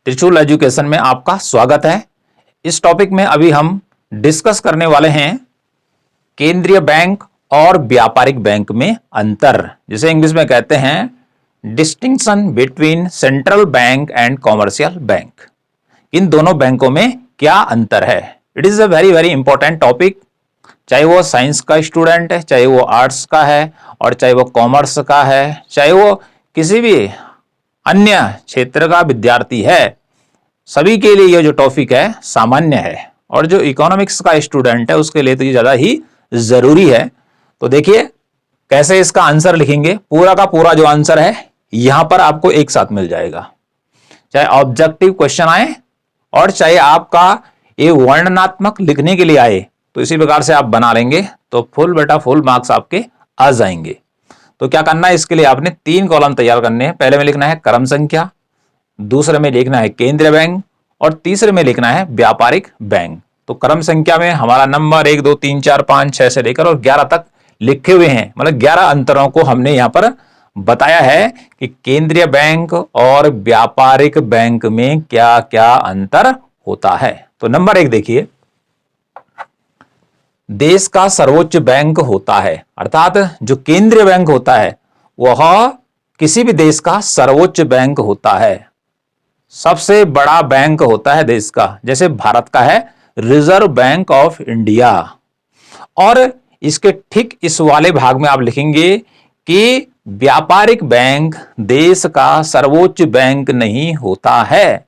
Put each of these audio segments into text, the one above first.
त्रिशूल एजुकेशन में आपका स्वागत है। इस टॉपिक में अभी हम डिस्कस करने वाले हैं केंद्रीय बैंक और व्यापारिक बैंक में अंतर, जिसे इंग्लिश में कहते हैं distinction between central bank and commercial bank. इन दोनों बैंकों में क्या अंतर है? It is a very very important topic, चाहे वो साइंस का स्टूडेंट है, चाहे वो आर्ट्स का है, और चाहे वो कॉमर्स का है, चाहे वो किसी भी अन्य क्षेत्र का विद्यार्थी है, सभी के लिए यह जो टॉपिक है सामान्य है। और जो इकोनॉमिक्स का स्टूडेंट है उसके लिए तो ये ज्यादा ही जरूरी है। तो देखिए कैसे इसका आंसर लिखेंगे। पूरा का पूरा जो आंसर है यहां पर आपको एक साथ मिल जाएगा, चाहे ऑब्जेक्टिव क्वेश्चन आए और चाहे आपका ये वर्णनात्मक लिखने के लिए आए, तो इसी प्रकार से आप बना लेंगे तो फुल बेटा फुल मार्क्स आपके आ जाएंगे। तो क्या करना है, इसके लिए आपने 3 कॉलम तैयार करने हैं। पहले में लिखना है क्रम संख्या, दूसरे में लिखना है केंद्रीय बैंक, और तीसरे में लिखना है व्यापारिक बैंक। तो क्रम संख्या में हमारा नंबर 1 2 3 4 5 6 से लेकर और 11 तक लिखे हुए हैं, मतलब 11 अंतरों को हमने यहां पर बताया है कि केंद्रीय बैंक और व्यापारिक बैंक में क्या क्या अंतर होता है। तो नंबर 1 देखिए, देश का सर्वोच्च बैंक होता है, अर्थात जो केंद्रीय बैंक होता है वह किसी भी देश का सर्वोच्च बैंक होता है, सबसे बड़ा बैंक होता है देश का। जैसे भारत का है रिजर्व बैंक ऑफ इंडिया, और इसके ठीक इस वाले भाग में आप लिखेंगे कि व्यापारिक बैंक देश का सर्वोच्च बैंक नहीं होता है।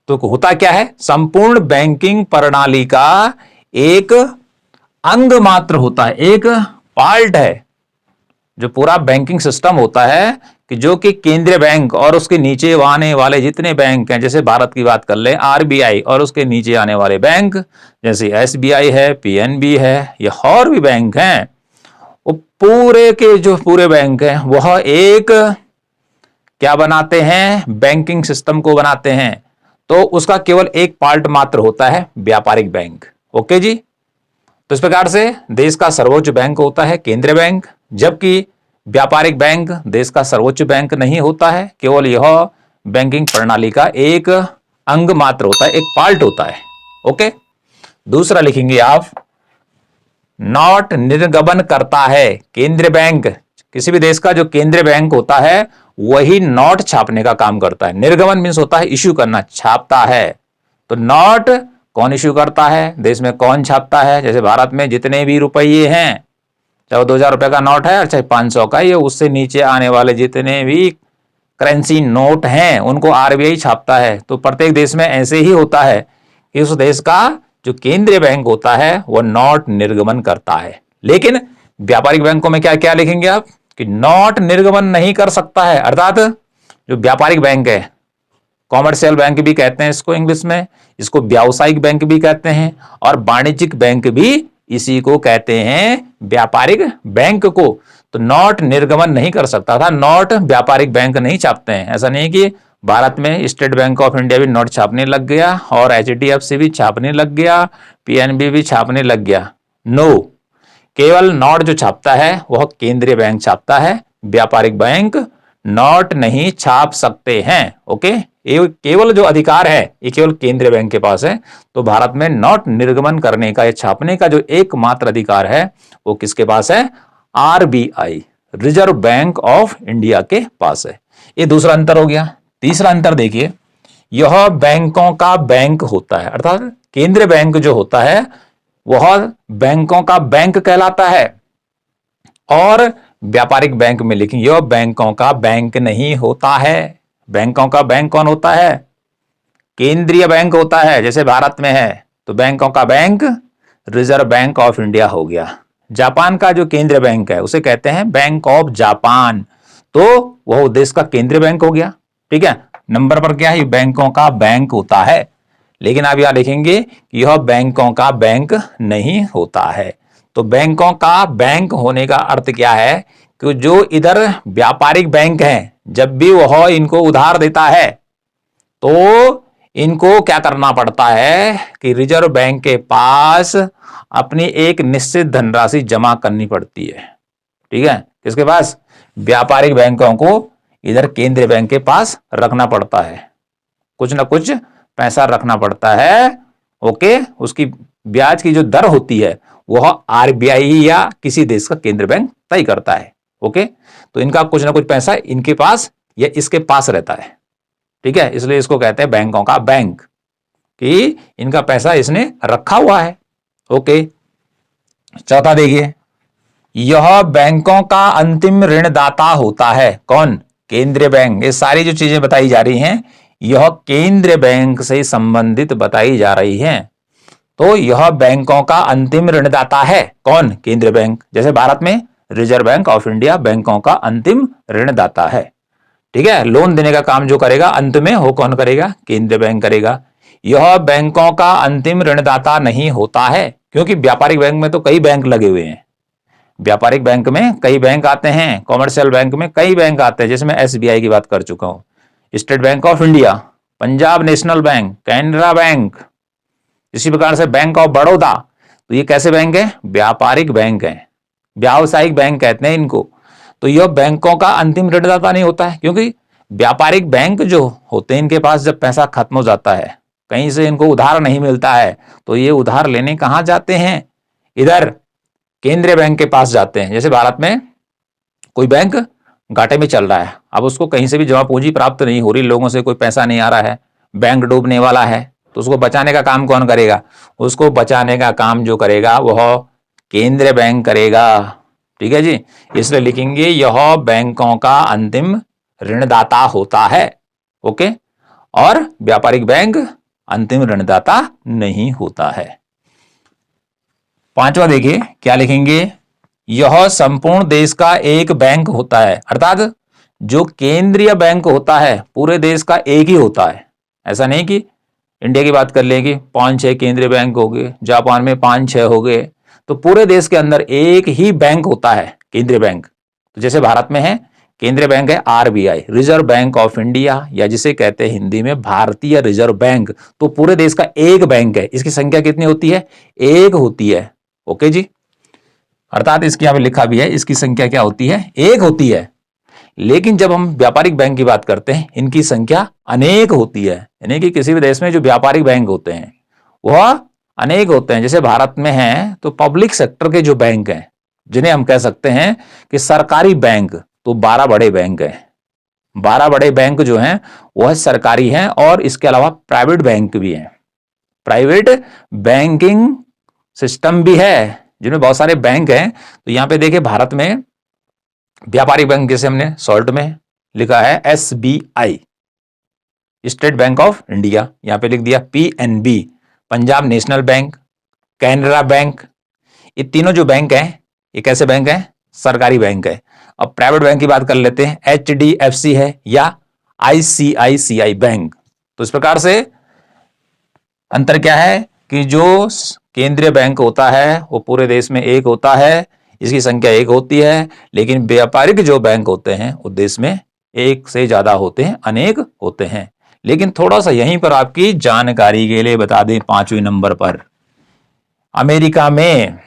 तो होता क्या है, संपूर्ण बैंकिंग प्रणाली का एक अंग मात्र होता है, एक पार्ट है। जो पूरा बैंकिंग सिस्टम होता है कि जो कि केंद्रीय बैंक और उसके नीचे आने वाले जितने बैंक हैं, जैसे भारत की बात कर ले आरबीआई, और उसके नीचे आने वाले बैंक जैसे एसबीआई है, पीएनबी है, या और भी बैंक हैं, वो पूरे के जो पूरे बैंक हैं वह एक क्या बनाते हैं, बैंकिंग सिस्टम को बनाते हैं। तो उसका केवल एक पार्ट मात्र होता है व्यापारिक बैंक। ओके जी। तो इस प्रकार से देश का सर्वोच्च बैंक होता है केंद्रीय बैंक, जबकि व्यापारिक बैंक देश का सर्वोच्च बैंक नहीं होता है, केवल यह बैंकिंग प्रणाली का एक अंग मात्र होता है, एक पार्ट होता है। ओके। दूसरा लिखेंगे आप, नोट निर्गमन करता है केंद्रीय बैंक। किसी भी देश का जो केंद्रीय बैंक होता है वही नोट छापने का काम करता है। निर्गमन मीन्स होता है इश्यू करना, छापता है। तो नोट कौन इश्यू करता है, देश में कौन छापता है? जैसे भारत में जितने भी रुपये हैं, चाहे 2000 रुपए का नोट है और चाहे 500 का, ये उससे नीचे आने वाले जितने भी करेंसी नोट हैं उनको आरबीआई छापता है। तो प्रत्येक देश में ऐसे ही होता है कि उस देश का जो केंद्रीय बैंक होता है वह नोट निर्गमन करता है। लेकिन व्यापारिक बैंकों में क्या क्या लिखेंगे आप कि नोट निर्गमन नहीं कर सकता है, अर्थात जो व्यापारिक बैंक है, कॉमर्शियल बैंक भी कहते हैं इसको इंग्लिश में, इसको व्यावसायिक बैंक भी कहते हैं, और वाणिज्यिक बैंक भी इसी को कहते हैं, व्यापारिक बैंक को। तो नोट निर्गमन नहीं कर सकता था, नोट व्यापारिक बैंक नहीं छापते हैं। ऐसा नहीं कि भारत में स्टेट बैंक ऑफ इंडिया भी नोट छापने लग गया और एचडीएफसी भी छापने लग गया, पीएनबी भी छापने लग गया। नो, केवल नोट जो छापता है वह केंद्रीय बैंक छापता है, व्यापारिक बैंक नोट नहीं छाप सकते हैं। ओके, ये केवल जो अधिकार है ये केवल केंद्रीय बैंक के पास है। तो भारत में नोट निर्गमन करने का या छापने का जो एकमात्र अधिकार है वो किसके पास है? RBI, reserve bank of India के पास है। ये दूसरा अंतर हो गया। तीसरा अंतर देखिए, यह बैंकों का बैंक होता है, अर्थात केंद्रीय बैंक जो होता है वह बैंकों का बैंक कहलाता है, और व्यापारिक बैंक में लिखेंगे यह बैंकों का बैंक नहीं होता है। बैंकों का बैंक कौन होता है? केंद्रीय बैंक होता है, जैसे भारत में है। तो बैंकों का bank reserve bank of India हो गया। जापान का जो केंद्रीय बैंक है उसे कहते हैं बैंक ऑफ जापान, तो वह देश का केंद्रीय बैंक हो गया। ठीक है, नंबर पर क्या है, बैंकों का बैंक होता है। लेकिन आप यहां लिखेंगे कि यह बैंकों का बैंक नहीं होता है। तो बैंकों का बैंक होने का अर्थ क्या है कि जो इधर व्यापारिक बैंक हैं, जब भी वह इनको उधार देता है तो इनको क्या करना पड़ता है कि रिजर्व बैंक के पास अपनी एक निश्चित धनराशि जमा करनी पड़ती है। ठीक है, किसके पास? व्यापारिक बैंकों को इधर केंद्रीय बैंक के पास रखना पड़ता है। कुछ ना कुछ पैसा रखना पड़ता है। ओके, उसकी ब्याज की जो दर होती है वह आरबीआई या किसी देश का केंद्र बैंक तय करता है। ओके, तो इनका कुछ ना कुछ पैसा इनके पास या इसके पास रहता है। ठीक है, इसलिए इसको कहते हैं बैंकों का बैंक, कि इनका पैसा इसने रखा हुआ है। ओके, चौथा देखिए, यह बैंकों का अंतिम ऋणदाता होता है। कौन? केंद्रीय बैंक। ये सारी जो चीजें बताई जा रही हैं यह केंद्रीय बैंक से संबंधित बताई जा रही हैं। तो यह बैंकों का अंतिम ऋणदाता है। कौन? केंद्रीय बैंक। जैसे भारत में रिजर्व बैंक ऑफ इंडिया बैंकों का अंतिम ऋणदाता है। ठीक है, लोन देने का काम जो करेगा अंत में वो कौन करेगा? केंद्रीय बैंक करेगा। यह बैंकों का अंतिम ऋणदाता नहीं होता है, क्योंकि व्यापारिक बैंक में तो कई बैंक लगे हुए हैं। व्यापारिक बैंक में कई बैंक आते हैं, कॉमर्शियल बैंक में कई बैंक आते हैं, जैसे मैं एसबीआई की बात कर चुका हूं, state bank of India, Punjab national bank, Canara bank, इसी प्रकार से बैंक ऑफ बड़ौदा। तो ये कैसे बैंक है? व्यापारिक बैंक है, व्यावसायिक बैंक कहते हैं इनको। तो यह बैंकों का अंतिम ऋणदाता नहीं होता है, क्योंकि व्यापारिक बैंक जो होते हैं इनके पास जब पैसा खत्म हो जाता है, कहीं से इनको उधार नहीं मिलता है, तो ये उधार लेने कहां जाते हैं? इधर केंद्रीय बैंक के पास जाते हैं। जैसे भारत में कोई बैंक घाटे में चल रहा है, अब उसको कहीं से भी जमा पूंजी प्राप्त नहीं हो रही, लोगों से कोई पैसा नहीं आ रहा है, बैंक डूबने वाला है, तो उसको बचाने का काम कौन करेगा? उसको बचाने का काम जो करेगा वह केंद्रीय बैंक करेगा। ठीक है जी, इसलिए लिखेंगे यह बैंकों का अंतिम ऋणदाता होता है। ओके, और व्यापारिक बैंक अंतिम ऋणदाता नहीं होता है। पांचवा देखिए क्या लिखेंगे, यह संपूर्ण देश का एक बैंक होता है। अर्थात जो केंद्रीय बैंक होता है पूरे देश का एक ही होता है। ऐसा नहीं कि इंडिया की बात कर लेंगे 5-6 केंद्रीय बैंक हो गए, जापान में 5-6 हो गए, तो पूरे देश के अंदर एक ही बैंक होता है केंद्रीय बैंक। तो जैसे भारत में है केंद्रीय बैंक है RBI, reserve bank of India, या जिसे कहते हैं हिंदी में भारतीय रिजर्व बैंक। तो पूरे देश का एक बैंक है। इसकी संख्या कितनी होती है? एक होती है। ओके जी, अर्थात इसकी यहां पे लिखा भी है, इसकी संख्या क्या होती है? एक होती है। लेकिन जब हम व्यापारिक बैंक की बात करते हैं इनकी संख्या अनेक होती है। यानी कि किसी भी देश में जो व्यापारिक बैंक होते हैं वह अनेक होते हैं। जैसे भारत में है तो पब्लिक सेक्टर के जो बैंक हैं, जिन्हें हम कह सकते हैं कि सरकारी बैंक, तो 12 बड़े बैंक हैं। 12 बड़े बैंक जो हैं वह सरकारी हैं, और इसके अलावा प्राइवेट बैंक भी हैं। प्राइवेट बैंकिंग सिस्टम भी है जिनमें बहुत सारे बैंक हैं। तो यहां पे देखिए भारत में व्यापारिक बैंक, जैसे हमने शॉर्ट में लिखा है SBI, state bank of India, यहां पे लिख दिया PNB, Punjab national bank, Canara bank. ये तीनों जो बैंक हैं ये कैसे बैंक हैं? सरकारी बैंक है। अब प्राइवेट बैंक की बात कर लेते हैं, एचडीएफसी है या आईसीआईसीआई बैंक। तो इस प्रकार से अंतर क्या है कि जो केंद्रीय बैंक होता है वो पूरे देश में एक होता है, इसकी संख्या एक होती है। लेकिन व्यापारिक जो बैंक होते हैं वो देश में एक से ज्यादा होते हैं, अनेक होते हैं। लेकिन थोड़ा सा यहीं पर आपकी जानकारी के लिए बता दें, 5वें नंबर पर अमेरिका में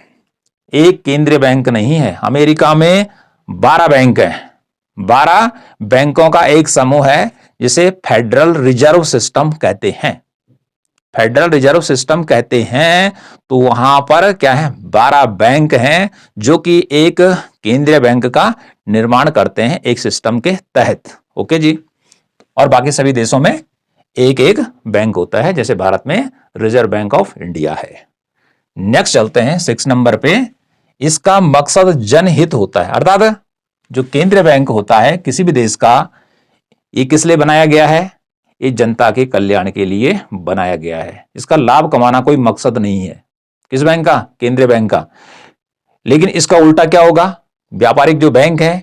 एक केंद्रीय बैंक नहीं है, अमेरिका में 12 बैंक है। 12 बैंकों का एक समूह है जिसे फेडरल रिजर्व सिस्टम कहते हैं। फेडरल रिजर्व सिस्टम कहते हैं। तो वहां पर क्या है? 12 बैंक हैं जो कि एक केंद्रीय बैंक का निर्माण करते हैं एक सिस्टम के तहत। ओके जी, और बाकी सभी देशों में एक एक बैंक होता है, जैसे भारत में रिजर्व बैंक ऑफ इंडिया है। नेक्स्ट चलते हैं 6 नंबर पे। इसका मकसद जनहित होता है। अर्थात जो केंद्रीय बैंक होता है किसी भी देश का, ये किस लिए बनाया गया है? ये जनता के कल्याण के लिए बनाया गया है। इसका लाभ कमाना कोई मकसद नहीं है। किस बैंक का? केंद्रीय बैंक का। लेकिन इसका उल्टा क्या होगा? व्यापारिक जो बैंक है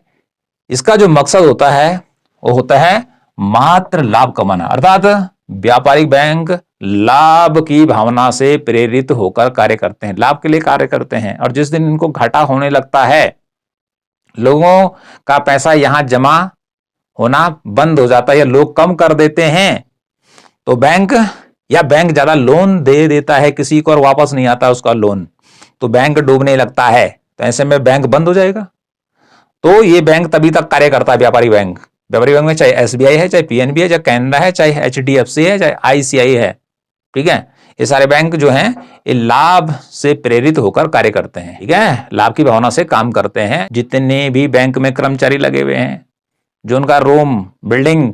इसका जो मकसद होता है वो होता है मात्र लाभ कमाना। अर्थात व्यापारिक बैंक लाभ की भावना से प्रेरित होकर कार्य करते हैं, लाभ के लिए कार्य करते हैं। और जिस दिन इनको घाटा होने लगता है, लोगों का पैसा यहां जमा होना बंद हो जाता है या लोग कम कर देते हैं, तो बैंक ज्यादा लोन दे देता है किसी को और वापस नहीं आता उसका लोन, तो बैंक डूबने लगता है। तो ऐसे में बैंक बंद हो जाएगा। तो ये बैंक तभी तक कार्य करता है, व्यापारी बैंक, व्यापारिक बैंक में चाहे एसबीआई है, चाहे पीएनबी है, चाहे कैनरा है, चाहे एचडीएफसी है, चाहे आईसीआई है, ठीक है। ये सारे बैंक जो हैं ये लाभ से प्रेरित होकर कार्य करते हैं, ठीक है, लाभ की भावना से काम करते हैं। जितने भी बैंक में कर्मचारी लगे हुए हैं, जो उनका रूम बिल्डिंग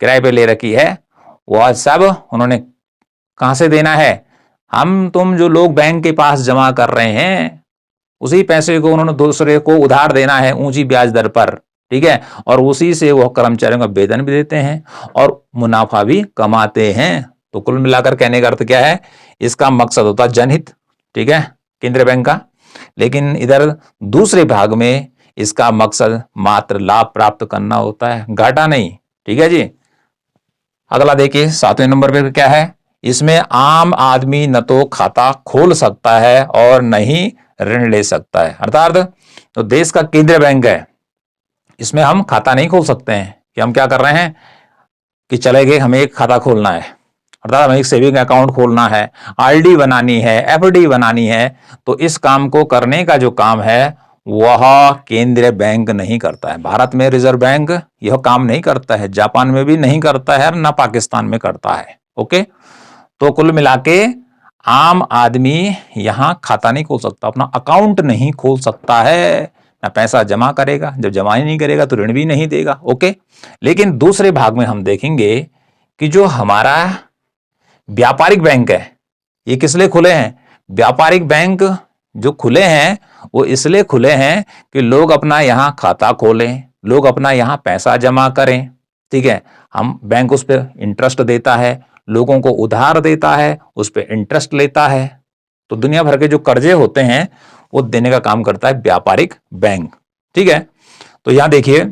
किराए पे ले रखी है, वह सब उन्होंने कहां से देना है? हम तुम जो लोग बैंक के पास जमा कर रहे हैं, उसी पैसे को उन्होंने दूसरे को उधार देना है ऊंची ब्याज दर पर, ठीक है, और उसी से वह कर्मचारियों का वेतन भी देते हैं और मुनाफा भी कमाते हैं। तो कुल मिलाकर कहने का अर्थ क्या है? इसका मकसद होता है जनहित, ठीक है, केंद्रीय बैंक का। लेकिन इधर दूसरे भाग में इसका मकसद मात्र लाभ प्राप्त करना होता है, घाटा नहीं, ठीक है जी। अगला देखिए 7वें नंबर पे क्या है? इसमें आम आदमी न तो खाता खोल सकता है और न ही ऋण ले सकता है। अर्थात तो देश का केंद्रीय बैंक है, इसमें हम खाता नहीं खोल सकते हैं कि हम क्या कर रहे हैं कि चले गए हमें एक खाता खोलना है, अर्थात हमें एक सेविंग अकाउंट खोलना है, आरडी बनानी है, एफडी बनानी है। तो इस काम को करने का जो काम है वह केंद्रीय बैंक नहीं करता है। भारत में रिजर्व बैंक यह काम नहीं करता है, जापान में भी नहीं करता है, ना पाकिस्तान में करता है। ओके, तो कुल मिला के आम आदमी यहां खाता नहीं खोल सकता, अपना अकाउंट नहीं खोल सकता है, ना पैसा जमा करेगा, जब जमा ही नहीं करेगा तो ऋण भी नहीं देगा। ओके, लेकिन दूसरे भाग में हम देखेंगे कि जो हमारा व्यापारिक बैंक है, ये किस लिए खुले हैं? व्यापारिक बैंक जो खुले हैं वो इसलिए खुले हैं कि लोग अपना यहां खाता खोलें, लोग अपना यहां पैसा जमा करें, ठीक है। हम बैंक उस पर इंटरेस्ट देता है, लोगों को उधार देता है, उस पर इंटरेस्ट लेता है। तो दुनिया भर के जो कर्जे होते हैं वो देने का काम करता है व्यापारिक बैंक, ठीक है। तो यहां देखिए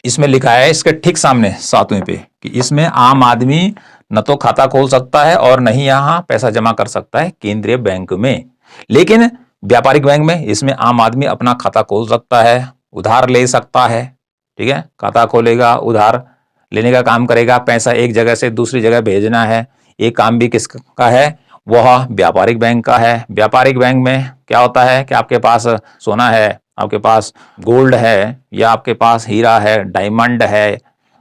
इसमें लिखा है इसके ठीक सामने 7वें पे कि इसमें आम आदमी न तो खाता खोल सकता है और न ही यहां पैसा जमा कर सकता है केंद्रीय बैंक में। लेकिन व्यापारिक बैंक में इसमें आम आदमी अपना खाता खोल सकता है, उधार ले सकता है, ठीक है। खाता खोलेगा, उधार लेने का काम करेगा, पैसा एक जगह से दूसरी जगह भेजना है, ये काम भी किसका है? वह व्यापारिक बैंक का है। व्यापारिक बैंक में क्या होता है कि आपके पास सोना है, आपके पास गोल्ड है, या आपके पास हीरा है, डायमंड है,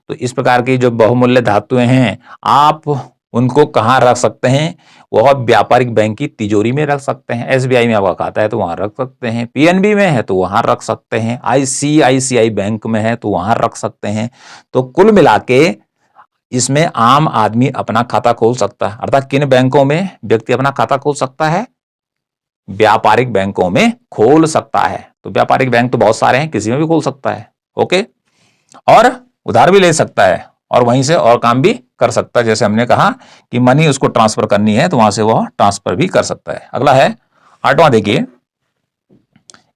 तो इस प्रकार की जो बहुमूल्य धातुएं हैं आप उनको कहाँ रख सकते हैं? वह व्यापारिक बैंक की तिजोरी में रख सकते हैं। एसबीआई में आपका खाता है तो वहां रख सकते हैं, पीएनबी में है तो वहां रख सकते हैं, आईसीआईसीआई बैंक में है तो वहां रख सकते हैं। तो कुल मिला के इसमें आम आदमी अपना खाता खोल सकता है। अर्थात किन बैंकों में व्यक्ति अपना खाता खोल सकता है? व्यापारिक बैंकों में खोल सकता है। तो व्यापारिक बैंक तो बहुत सारे हैं, किसी में भी खोल सकता है। ओके, और उधार भी ले सकता है और वहीं से और काम भी कर सकता है। जैसे हमने कहा कि मनी उसको ट्रांसफर करनी है तो वहां से वह ट्रांसफर भी कर सकता है। अगला है 8वां, देखिए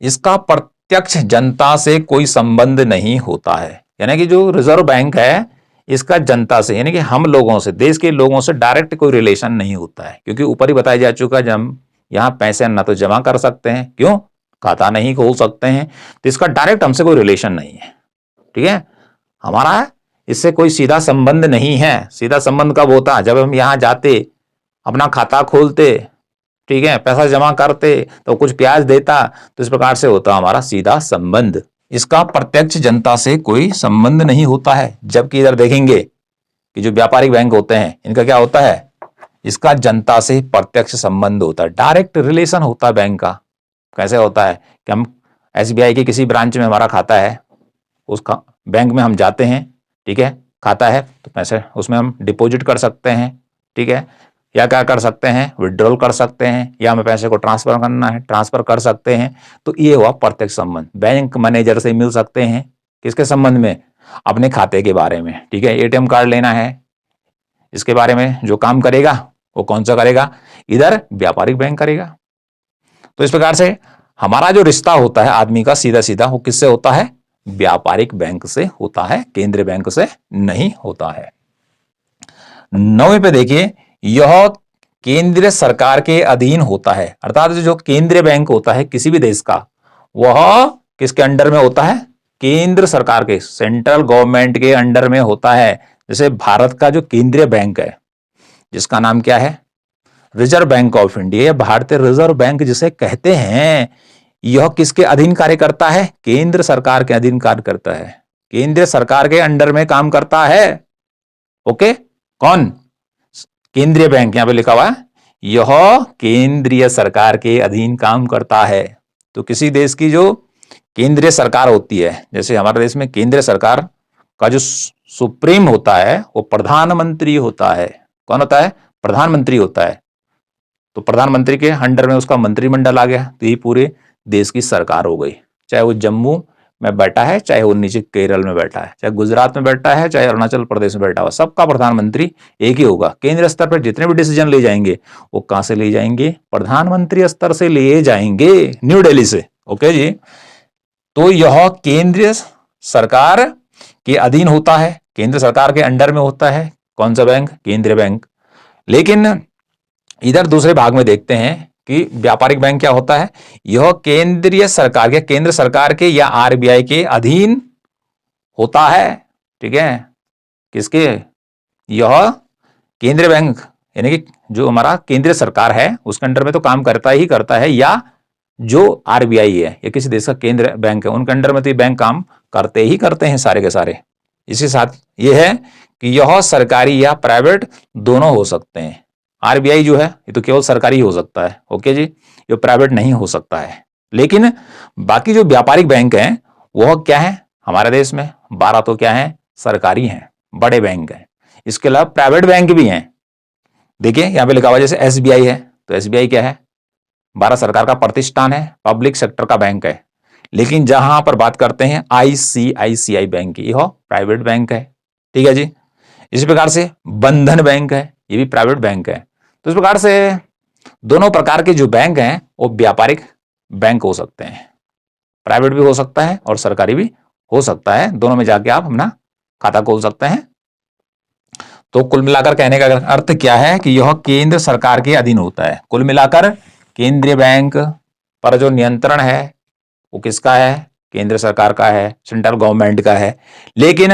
इसका प्रत्यक्ष जनता से कोई संबंध नहीं होता है। यानी कि जो रिजर्व बैंक है इसका जनता से यानी कि हम लोगों से, देश के लोगों से डायरेक्ट कोई रिलेशन नहीं होता है, क्योंकि ऊपर ही बताया जा चुका है हम यहां पैसे ना तो जमा कर सकते हैं, क्यों? खाता नहीं खोल सकते हैं, तो इसका डायरेक्ट हमसे कोई रिलेशन नहीं है, ठीक है। हमारा इससे कोई सीधा संबंध नहीं है। सीधा संबंध कब होता है? जब हम यहां जाते, अपना खाता खोलते, ठीक है, पैसा जमा करते तो कुछ ब्याज देता, तो इस प्रकार से होता हमारा सीधा संबंध। इसका प्रत्यक्ष जनता से कोई संबंध नहीं होता है। जबकि इधर देखेंगे कि जो व्यापारिक बैंक होते हैं इनका क्या होता है? इसका जनता से प्रत्यक्ष संबंध होता है, डायरेक्ट रिलेशन होता है बैंक का। कैसे होता है कि हम एसबीआई के किसी ब्रांच में हमारा खाता है, उस बैंक में हम जाते हैं, ठीक है, खाता है तो पैसे उसमें हम डिपॉजिट कर सकते हैं, ठीक है, या क्या कर सकते हैं? विड्रॉल कर सकते हैं, या हमें पैसे को ट्रांसफर करना है ट्रांसफर कर सकते हैं। तो ये हुआ प्रत्यक्ष संबंध। बैंक मैनेजर से मिल सकते हैं, किसके संबंध में? अपने खाते के बारे में, ठीक है। एटीएम कार्ड लेना है, इसके बारे में जो काम करेगा वो कौन सा करेगा? इधर व्यापारिक बैंक करेगा। तो इस प्रकार से हमारा जो रिश्ता होता है आदमी का सीधा सीधा, वो किससे होता है? व्यापारिक बैंक से होता है, केंद्रीय बैंक से नहीं होता है। 9वें पे देखिए, यह केंद्रीय सरकार के अधीन होता है। अर्थात जो केंद्रीय बैंक होता है किसी भी देश का, वह किसके अंडर में होता है? केंद्र सरकार के, सेंट्रल गवर्नमेंट के अंडर में होता है। जैसे भारत का जो केंद्रीय बैंक है जिसका नाम क्या है? रिजर्व बैंक ऑफ इंडिया या भारतीय रिजर्व बैंक जिसे कहते हैं, यह किसके अधीन कार्य करता है? केंद्र सरकार के अधीन कार्य करता है। केंद्र सरकार के अंडर में काम करता है। ओके, कौन? केंद्रीय बैंक, यहां पे लिखा हुआ है यह केंद्रीय सरकार के अधीन काम करता है। तो किसी देश की जो केंद्रीय सरकार होती है, जैसे हमारे देश में केंद्रीय सरकार का जो सुप्रीम होता है वो प्रधानमंत्री होता है। कौन होता है? प्रधानमंत्री होता है। तो प्रधानमंत्री के अंडर में उसका मंत्रिमंडल आ गया, तो ये पूरे देश की सरकार हो गई। चाहे वो जम्मू में बैठा है, चाहे वो नीचे केरल में बैठा है, चाहे गुजरात में बैठा है, चाहे अरुणाचल प्रदेश में बैठा हुआ, सबका प्रधानमंत्री एक ही होगा। केंद्र स्तर पर जितने भी डिसीजन ले जाएंगे वो कहां से ले जाएंगे? प्रधानमंत्री स्तर से ले जाएंगे, न्यू दिल्ली से। ओके जी, तो यह केंद्रीय सरकार के अधीन होता है, केंद्र सरकार के अंडर में होता है। कौन सा बैंक? केंद्रीय बैंक। लेकिन इधर दूसरे भाग में देखते हैं कि व्यापारिक बैंक क्या होता है। यह केंद्रीय सरकार के, केंद्र सरकार के या आरबीआई के अधीन होता है। ठीक है, किसके? यह केंद्रीय बैंक यानी कि जो हमारा केंद्रीय सरकार है उसके अंडर में तो काम करता ही करता है, या जो आरबीआई है या किसी देश का केंद्र बैंक है उनके अंडर में तो ये बैंक काम करते ही करते हैं सारे के सारे। इसी साथ ये है कि यह सरकारी या प्राइवेट दोनों हो सकते हैं। आरबीआई जो है ये तो केवल सरकारी हो सकता है। ओके जी, ये प्राइवेट नहीं हो सकता है। लेकिन बाकी जो व्यापारिक बैंक हैं वह क्या है? हमारे देश में 12 तो क्या है? सरकारी हैं, बड़े बैंक हैं। इसके अलावा प्राइवेट बैंक भी हैं। देखिए यहां पे लिखा हुआ जैसे एसबीआई है, तो एसबीआई क्या है? भारत सरकार का प्रतिष्ठान है, पब्लिक सेक्टर का बैंक है। लेकिन जहां पर बात करते हैं आईसीआईसीआई बैंक की, यह प्राइवेट बैंक है। ठीक है जी। इस प्रकार से बंधन बैंक है, ये भी प्राइवेट बैंक है। तो इस प्रकार से दोनों प्रकार के जो बैंक हैं वो व्यापारिक बैंक हो सकते हैं, प्राइवेट भी हो सकता है और सरकारी भी हो सकता है। दोनों में जाके आप अपना खाता खोल सकते हैं। तो कुल मिलाकर कहने का अर्थ क्या है कि यह केंद्र सरकार के अधीन होता है। कुल मिलाकर केंद्रीय बैंक पर जो नियंत्रण है वो किसका है? केंद्र सरकार का है, सेंट्रल गवर्नमेंट का है। लेकिन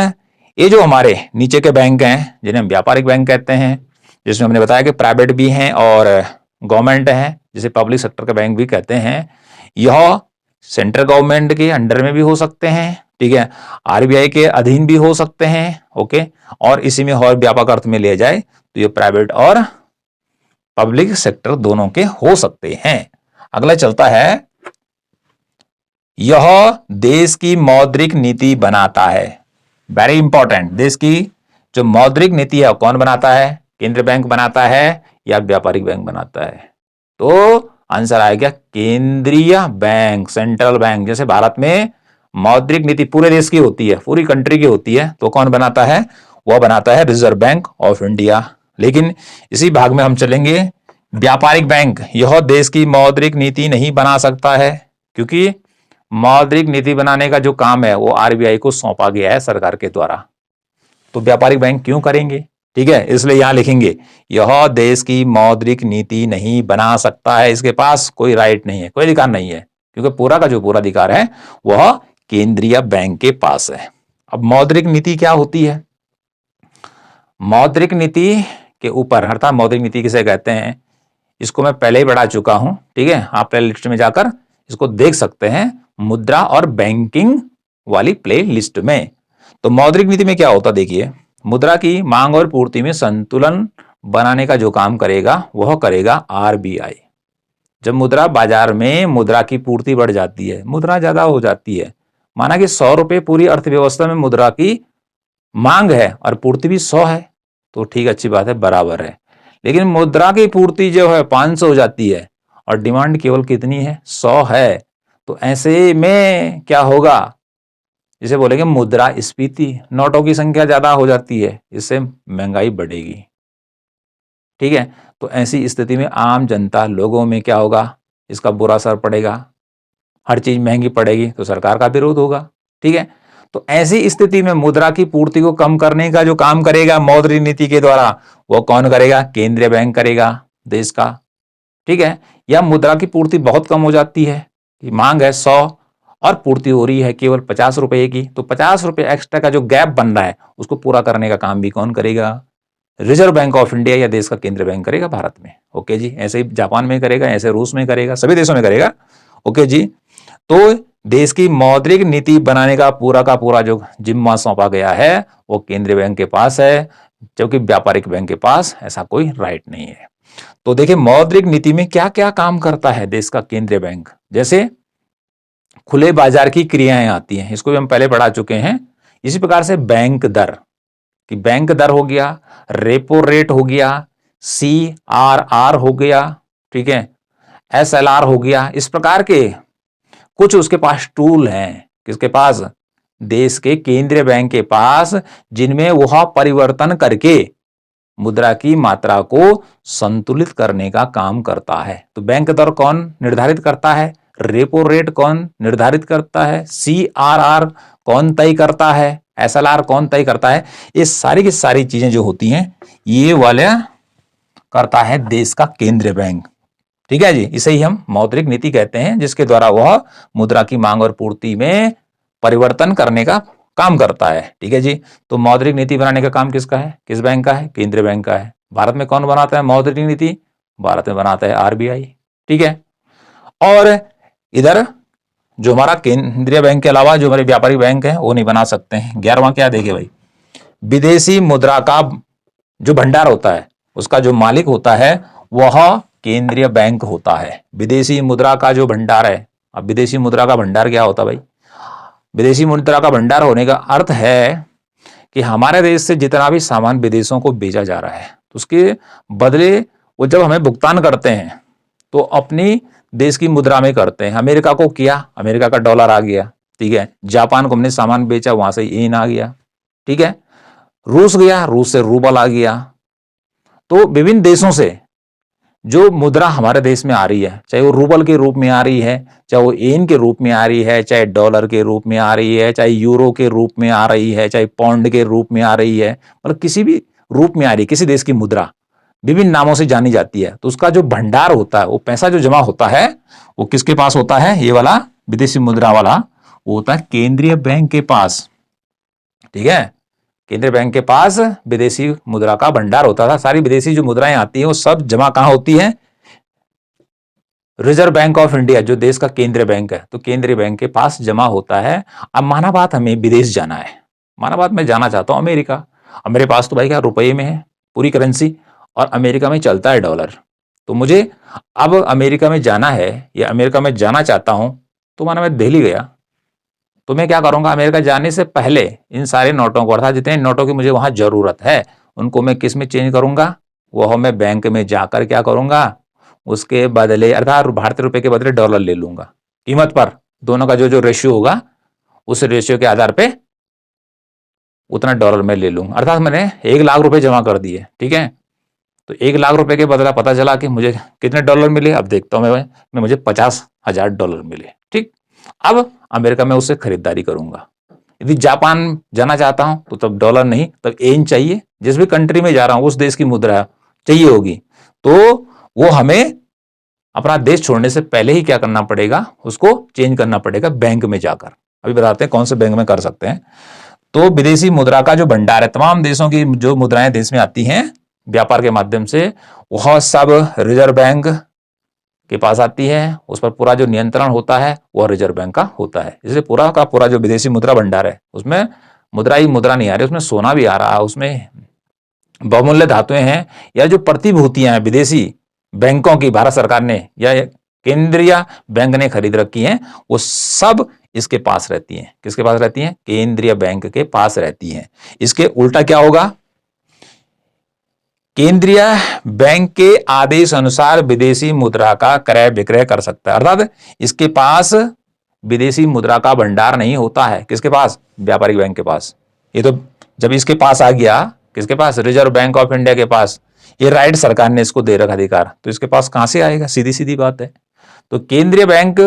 ये जो हमारे नीचे के बैंक हैं जिन्हें हम व्यापारिक बैंक कहते हैं, जिसमें हमने बताया कि प्राइवेट भी हैं और गवर्नमेंट हैं, जिसे पब्लिक सेक्टर के बैंक भी कहते हैं, यह सेंट्रल गवर्नमेंट के अंडर में भी हो सकते हैं। ठीक है, आरबीआई के अधीन भी हो सकते हैं। ओके, और इसी में और व्यापक अर्थ में लिया जाए तो ये प्राइवेट और पब्लिक सेक्टर दोनों के हो सकते हैं। अगला चलता है, यह देश की मौद्रिक नीति बनाता है। वेरी इंपॉर्टेंट, देश की जो मौद्रिक नीति है कौन बनाता है? केंद्रीय बैंक बनाता है या व्यापारिक बैंक बनाता है? तो आंसर आएगा केंद्रीय बैंक, सेंट्रल बैंक। जैसे भारत में मौद्रिक नीति पूरे देश की होती है, पूरी कंट्री की होती है, तो कौन बनाता है? वह बनाता है रिजर्व बैंक ऑफ इंडिया। लेकिन इसी भाग में हम चलेंगे व्यापारिक बैंक। यह देश की मौद्रिक नीति नहीं बना सकता है, क्योंकि मौद्रिक नीति बनाने का जो काम है वो आरबीआई को सौंपा गया है सरकार के द्वारा। तो व्यापारिक बैंक क्यों करेंगे? ठीक है, इसलिए यहां लिखेंगे यह देश की मौद्रिक नीति नहीं बना सकता है, इसके पास कोई राइट नहीं है, कोई अधिकार नहीं है, क्योंकि पूरा का जो पूरा अधिकार है वह केंद्रीय बैंक के पास है। अब मौद्रिक नीति क्या होती है? मौद्रिक नीति के ऊपर, अर्थात मौद्रिक नीति किसे कहते हैं, इसको मैं पहले ही पढ़ा चुका हूं। ठीक है, आप प्ले लिस्ट में जाकर इसको देख सकते हैं, मुद्रा और बैंकिंग वाली प्ले लिस्ट में। तो मौद्रिक नीति में क्या होता, देखिए, मुद्रा की मांग और पूर्ति में संतुलन बनाने का जो काम करेगा वह करेगा आरबीआई। जब मुद्रा बाजार में मुद्रा की पूर्ति बढ़ जाती है, मुद्रा ज्यादा हो जाती है, माना कि 100 रुपए पूरी अर्थव्यवस्था में मुद्रा की मांग है और पूर्ति भी 100 है, तो ठीक, अच्छी बात है, बराबर है। लेकिन मुद्रा की पूर्ति जो है 500 हो जाती है और डिमांड केवल कितनी है? 100 है। तो ऐसे में क्या होगा? जिसे बोलेंगे मुद्रास्फीति, नोटों की संख्या ज्यादा हो जाती है, इससे महंगाई बढ़ेगी। ठीक है, तो ऐसी स्थिति में आम जनता लोगों में क्या होगा? इसका बुरा असर पड़ेगा, हर चीज महंगी पड़ेगी, तो सरकार का विरोध होगा। ठीक है, तो ऐसी स्थिति में मुद्रा की पूर्ति को कम करने का जो काम करेगा मौद्रिक नीति के द्वारा, वो कौन करेगा? केंद्रीय बैंक करेगा देश का। ठीक है, या मुद्रा की पूर्ति बहुत कम हो जाती है, मांग है 100 और पूर्ति हो रही है केवल 50 रुपए की, तो 50 रुपए एक्स्ट्रा का जो गैप बन रहा है उसको पूरा करने का काम भी कौन करेगा? रिजर्व बैंक ऑफ इंडिया या देश का केंद्रीय बैंक करेगा भारत में। ओके जी, ऐसे ही जापान में करेगा, ऐसे रूस में करेगा, सभी देशों में करेगा। ओके जी, तो देश की मौद्रिक नीति बनाने का पूरा जो जिम्मा सौंपा गया है वो केंद्रीय बैंक के पास है, जबकि व्यापारिक बैंक के पास ऐसा कोई राइट नहीं है। तो देखिए मौद्रिक नीति में क्या क्या काम करता है देश का केंद्रीय बैंक। जैसे खुले बाजार की क्रियाएं आती हैं, इसको भी हम पहले पढ़ा चुके हैं। इसी प्रकार से बैंक दर, कि बैंक दर हो गया, रेपो रेट हो गया, CRR हो गया, ठीक है, SLR हो गया। इस प्रकार के कुछ उसके पास टूल हैं, किसके पास, देश के केंद्रीय बैंक के पास, जिनमें वह परिवर्तन करके मुद्रा की मात्रा को संतुलित करने का काम करता है। तो बैंक दर कौन निर्धारित करता है, रेपो रेट कौन निर्धारित करता है, CRR कौन तय करता है, SLR कौन तय करता है। ये सारी की सारी चीजें जो होती हैं ये वाला करता है देश का केंद्रीय बैंक, ठीक है जी। इसे ही हम मौद्रिक नीति कहते हैं, जिसके द्वारा वह मुद्रा की मांग और पूर्ति में परिवर्तन करने का काम करता है, ठीक है जी। तो मौद्रिक नीति बनाने का काम किसका है, किस बैंक का है, केंद्रीय बैंक का है। भारत में कौन बनाता है मौद्रिक नीति, भारत में बनाता है RBI, ठीक है। और इधर जो हमारा केंद्रीय बैंक के अलावा जो हमारे व्यापारिक बैंक है वो नहीं बना सकते हैं। 11वां क्या देखे भाई, विदेशी मुद्रा का जो भंडार होता है उसका जो मालिक होता है वह केंद्रीय बैंक होता है। विदेशी मुद्रा का जो भंडार है, अब विदेशी मुद्रा का भंडार क्या होता है भाई, विदेशी मुद्रा का भंडार होने का अर्थ है कि हमारे देश से जितना भी सामान विदेशों को भेजा जा रहा है तो उसके बदले वो जब हमें भुगतान करते हैं तो अपनी देश की मुद्रा में करते हैं। अमेरिका को किया, अमेरिका का डॉलर आ गया, ठीक है। जापान को हमने सामान बेचा, वहां से येन आ गया, ठीक है। रूस गया, रूस से रूबल आ गया। तो विभिन्न देशों से जो मुद्रा हमारे देश में आ रही है, चाहे वो रूबल के रूप में आ रही है, चाहे वो येन के रूप में आ रही है, चाहे डॉलर के रूप में आ रही है, चाहे यूरो के रूप में आ रही है, चाहे पौंड के रूप में आ रही है, मतलब किसी भी रूप में आ रही है, किसी देश की मुद्रा विभिन्न नामों से जानी जाती है। तो उसका जो भंडार होता है, वो पैसा जो जमा होता है वो किसके पास होता है, ये वाला विदेशी मुद्रा वाला वो होता है केंद्रीय बैंक के पास, ठीक है। केंद्रीय बैंक के पास विदेशी मुद्रा का भंडार होता था। सारी विदेशी जो मुद्राएं आती हैं वो सब जमा कहां होती हैं, रिजर्व बैंक ऑफ इंडिया जो देश का केंद्रीय बैंक है, तो केंद्रीय बैंक के पास जमा होता है। अब माना बात हमें विदेश जाना है, माना बात मैं जाना चाहता हूं अमेरिका, अब मेरे पास तो भाई क्या रुपये में है पूरी करेंसी, और अमेरिका में चलता है डॉलर। तो मुझे अब अमेरिका में जाना है या अमेरिका में जाना चाहता हूं, तो माना मैं दिल्ली गया, तो मैं क्या करूंगा, अमेरिका जाने से पहले इन सारे नोटों को, अर्थात जितने नोटों की मुझे वहां जरूरत है उनको मैं किस में चेंज करूंगा, वह मैं बैंक में जाकर क्या करूंगा, उसके बदले अर्थात भारतीय रुपए के बदले डॉलर ले लूंगा कीमत पर। दोनों का जो जो रेशियो होगा उस रेशियो के आधार पे उतना डॉलर में ले लूंगा। अर्थात मैंने 1 लाख रुपए जमा कर दिए, ठीक है। तो 1 लाख रुपए के बदला पता चला कि मुझे कितने डॉलर मिले, अब देखता हूं मैं मुझे 50,000 डॉलर मिले, ठीक। अब अमेरिका में उससे खरीदारी करूंगा। यदि जापान जाना चाहता हूं तो तब डॉलर नहीं, तब येन चाहिए। जिस भी कंट्री में जा रहा हूं उस देश की मुद्रा चाहिए होगी, तो वो हमें अपना देश छोड़ने से पहले ही क्या करना पड़ेगा, उसको चेंज करना पड़ेगा बैंक में जाकर। अभी बताते हैं कौन से बैंक में कर सकते हैं। तो विदेशी मुद्रा का जो भंडार है, तमाम देशों की जो मुद्राएं देश में आती हैं व्यापार के माध्यम से, वह सब रिजर्व बैंक के पास आती है। उस पर पूरा जो नियंत्रण होता है वह रिजर्व बैंक का होता है। इसलिए पूरा का पूरा जो विदेशी मुद्रा भंडार है उसमें मुद्रा ही मुद्रा नहीं आ रही, उसमें सोना भी आ रहा है, उसमें बहुमूल्य धातुएं हैं, या जो प्रतिभूतियां हैं विदेशी बैंकों की भारत सरकार ने या केंद्रीय बैंक ने खरीद रखी हैं, वो सब इसके पास रहती हैं। किसके पास रहती हैं, केंद्रीय बैंक के पास रहती हैं। इसके उल्टा क्या होगा, केंद्रीय बैंक के आदेश अनुसार विदेशी मुद्रा का क्रय विक्रय कर सकता है। अर्थात इसके पास विदेशी मुद्रा का भंडार नहीं होता है, किसके पास, व्यापारिक बैंक के पास। ये तो जब इसके पास आ गया, किसके पास, रिजर्व बैंक ऑफ इंडिया के पास, ये राइट सरकार ने इसको दे रखा अधिकार, तो इसके पास कहां से आएगा, सीधी सीधी बात है। तो केंद्रीय बैंक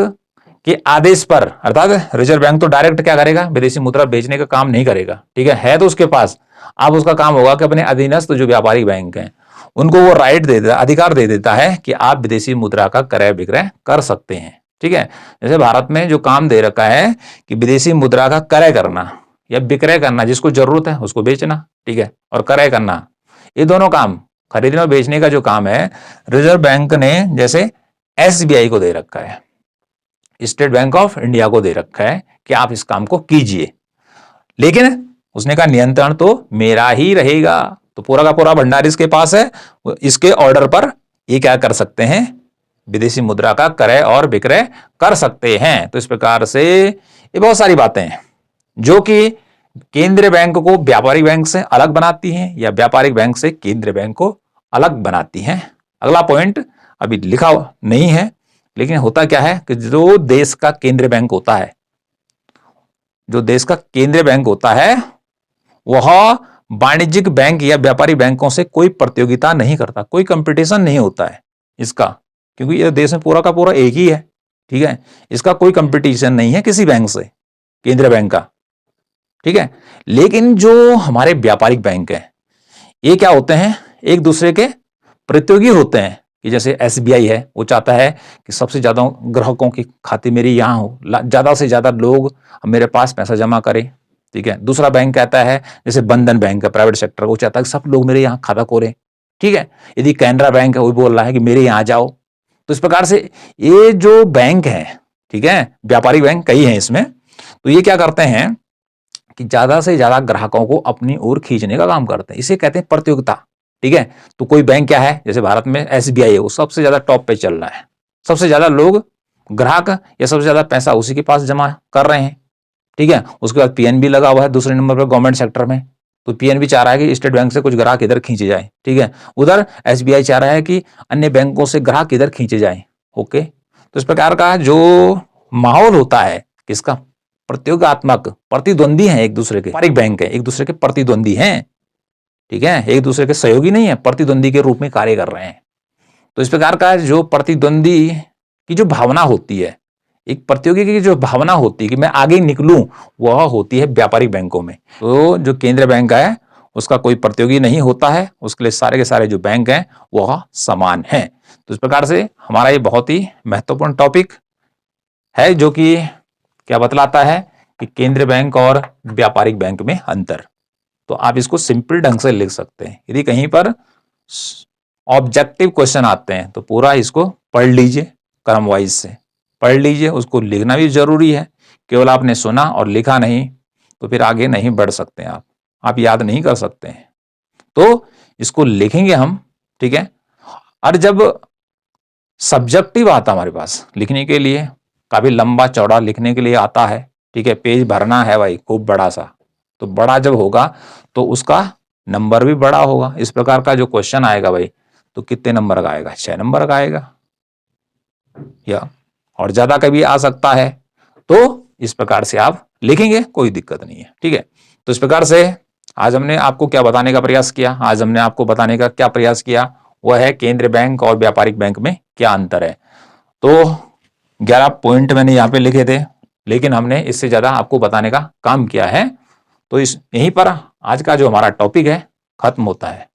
के आदेश पर, अर्थात रिजर्व बैंक तो डायरेक्ट क्या करेगा, विदेशी मुद्रा बेचने का काम नहीं करेगा, ठीक है तो उसके पास। अब उसका काम होगा कि अपने अधीनस्थ जो व्यापारिक बैंक हैं उनको वो राइट दे देता, अधिकार दे देता है कि आप विदेशी मुद्रा का क्रय विक्रय कर सकते हैं, ठीक है। जैसे भारत में जो काम दे रखा है कि विदेशी मुद्रा का क्रय करना या विक्रय करना, जिसको जरूरत है उसको बेचना, ठीक है, और क्रय करना, ये दोनों काम, खरीदने और बेचने का जो काम है, रिजर्व बैंक ने जैसे SBI को दे रखा है। स्टेट बैंक ऑफ इंडिया को दे रखा है कि आप इस काम को कीजिए, लेकिन उसने कहा नियंत्रण तो मेरा ही रहेगा। तो पूरा का पूरा भंडार इसके पास है, इसके ऑर्डर पर ये क्या कर सकते हैं, विदेशी मुद्रा का क्रय और विक्रय कर सकते हैं। तो इस प्रकार से ये बहुत सारी बातें हैं जो कि केंद्रीय बैंक को व्यापारिक बैंक से अलग बनाती हैं या व्यापारिक बैंक से केंद्रीय बैंक को अलग बनाती हैं। अगला पॉइंट अभी लिखा नहीं है, लेकिन होता क्या है कि जो देश का केंद्रीय बैंक होता है, जो देश का केंद्रीय बैंक होता है वह वाणिज्यिक बैंक या व्यापारिक बैंकों से कोई प्रतियोगिता नहीं करता, कोई कंपटीशन नहीं होता है इसका, क्योंकि यह देश में पूरा का पूरा एक ही है। ठीक है, इसका कोई कंपटीशन नहीं है किसी बैंक से, केंद्रीय बैंक का। ठीक है, लेकिन जो हमारे व्यापारिक बैंक हैं ये क्या होते हैं, एक दूसरे के प्रतियोगी होते हैं। कि जैसे एसबीआई है, वो चाहता है कि सबसे ज्यादा ग्राहकों की खाते मेरी यहाँ हो, ज्यादा से ज्यादा लोग मेरे पास पैसा जमा करें। ठीक है, दूसरा बैंक कहता है, जैसे बंधन बैंक है प्राइवेट सेक्टर, वो चाहता है कि सब लोग मेरे यहाँ खाता खोलें। ठीक है, यदि कैनरा बैंक है वो बोल रहा है कि मेरे यहाँ जाओ। तो इस प्रकार से ये जो बैंक है, ठीक है, व्यापारिक बैंक कई हैं इसमें, तो ये क्या करते हैं कि ज्यादा से ज्यादा ग्राहकों को अपनी ओर खींचने का काम करते हैं, इसे कहते हैं प्रतियोगिता। ठीक है, तो कोई बैंक क्या है, जैसे भारत में एसबीआई है, वो सबसे ज्यादा टॉप पे चल रहा है, सबसे ज्यादा लोग ग्राहक या सबसे ज्यादा पैसा उसी के पास जमा कर रहे हैं। ठीक है, उसके बाद पीएनबी लगा हुआ है दूसरे नंबर पर गवर्नमेंट सेक्टर में, तो पीएनबी चाह रहा है कि स्टेट बैंक से कुछ ग्राहक इधर खींचे जाए। ठीक है, उधर एसबीआई चाह रहा है कि अन्य बैंकों से ग्राहक इधर खींचे जाए। ओके, तो इस प्रकार का जो माहौल होता है किसका, प्रतियोगात्मक, प्रतिद्वंदी है एक दूसरे के, व्यापारिक बैंक है एक दूसरे के प्रतिद्वंदी हैं। ठीक है, एक दूसरे के सहयोगी नहीं है, प्रतिद्वंदी के रूप में कार्य कर रहे हैं। तो इस प्रकार का जो प्रतिद्वंदी की जो भावना होती है, एक प्रतियोगी की जो भावना होती है कि मैं आगे निकलूं, वह होती है व्यापारिक बैंकों में। तो जो केंद्रीय बैंक है उसका कोई प्रतियोगी नहीं होता है, उसके लिए सारे के सारे जो बैंक हैं वह समान हैं। तो इस प्रकार से हमारा ये बहुत ही महत्वपूर्ण टॉपिक है जो कि क्या बतलाता है कि केंद्रीय बैंक और व्यापारिक बैंक में अंतर। तो आप इसको सिंपल ढंग से लिख सकते हैं। यदि कहीं पर ऑब्जेक्टिव क्वेश्चन आते हैं तो पूरा इसको पढ़ लीजिए, क्रम वाइज से पढ़ लीजिए, उसको लिखना भी जरूरी है। केवल आपने सुना और लिखा नहीं तो फिर आगे नहीं बढ़ सकते आप याद नहीं कर सकते हैं। तो इसको लिखेंगे हम। ठीक है, और जब सब्जेक्टिव आता हमारे पास लिखने के लिए, काफी लंबा चौड़ा लिखने के लिए आता है, ठीक है, पेज भरना है भाई खूब बड़ा सा, तो बड़ा जब होगा तो उसका नंबर भी बड़ा होगा। इस प्रकार का जो क्वेश्चन आएगा भाई, तो कितने नंबर का आएगा, 6 नंबर का आएगा, या और ज्यादा कभी आ सकता है। तो इस प्रकार से आप लिखेंगे, कोई दिक्कत नहीं है। ठीक है, तो इस प्रकार से आज हमने आपको क्या बताने का प्रयास किया, आज हमने आपको बताने का क्या प्रयास किया, वह है केंद्रीय बैंक और व्यापारिक बैंक में क्या अंतर है। तो 11 पॉइंट मैंने यहाँ पे लिखे थे, लेकिन हमने इससे ज्यादा आपको बताने का काम किया है। तो इस यहीं पर आज का जो हमारा टॉपिक है खत्म होता है।